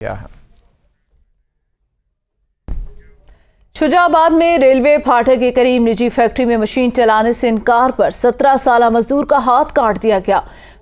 गया है। शुजाबाद में रेलवे फाटक के करीब निजी फैक्ट्री में मशीन चलाने से इनकार पर 17 साला मजदूर का हाथ काट दिया गया।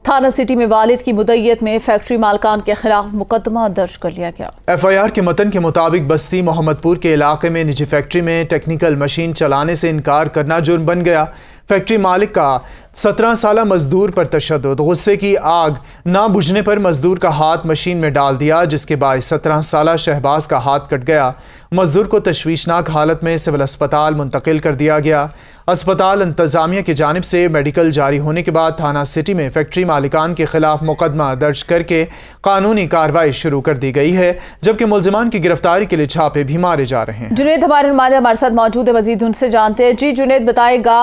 थाना सिटी में वालिद की मुद्दइयत में फैक्ट्री मालकान के खिलाफ मुकदमा दर्ज कर लिया गया। FIR के मतन के मुताबिक बस्ती मोहम्मदपुर के इलाके में निजी फैक्ट्री में टेक्निकल मशीन चलाने से इनकार करना जुर्म बन गया। फैक्ट्री मालिक का 17 साला मजदूर पर तशद्दुद, गुस्से की आग ना बुझने पर मजदूर का हाथ मशीन में डाल दिया, जिसके बाद 17 साला शहबाज का हाथ कट गया। मजदूर को तशवीशनाक हालत में सिविल अस्पताल मुंतकिल कर दिया गया। अस्पताल इंतजामिया की जानिब से मेडिकल जारी होने के बाद थाना सिटी में फैक्ट्री मालिकान के खिलाफ मुकदमा दर्ज करके कानूनी कार्रवाई शुरू कर दी गई है, जबकि मुल्जिमान की गिरफ्तारी के लिए छापे भी मारे जा रहे हैं। जुनेद हमारे साथ मौजूद है, मजीद उनसे जानते हैं। जी जुनेद, बताएगा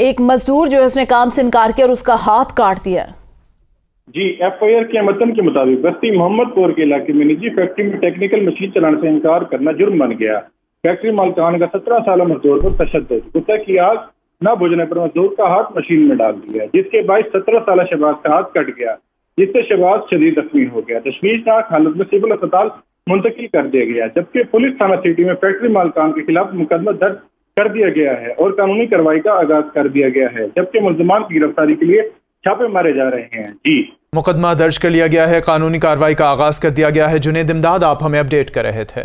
एक मजदूर जो है उसने काम से इनकार किया और उसका हाथ काट दिया। जी, FIR के मतन के मुताबिक बस्ती मोहम्मदपुर के इलाके में निजी फैक्ट्री में टेक्निकल मशीन चलाने से इनकार करना जुर्म बन गया। फैक्ट्री मालिकान का 17 साला मजदूर पर तशद्दुद, गुस्से की आग न बुझने पर मजदूर का हाथ मशीन में डाल दिया, जिसके बाद 17 साला शहबाज का हाथ कट गया, जिससे शहबाज शदीद जख्मी हो गया। तशवीशनाक हालत में सिविल अस्पताल मुंतकिल कर दिया गया, जबकि पुलिस थाना सिटी में फैक्ट्री मालिकान के खिलाफ मुकदमा दर्ज कर दिया गया है और कानूनी कार्रवाई का आगाज कर दिया गया है, जबकि मुल्जिमान की गिरफ्तारी के लिए छापे मारे जा रहे हैं। जी, मुकदमा दर्ज कर लिया गया है, कानूनी कार्रवाई का आगाज कर दिया गया है। जुनेद इमदाद, आप हमें अपडेट कर रहे थे।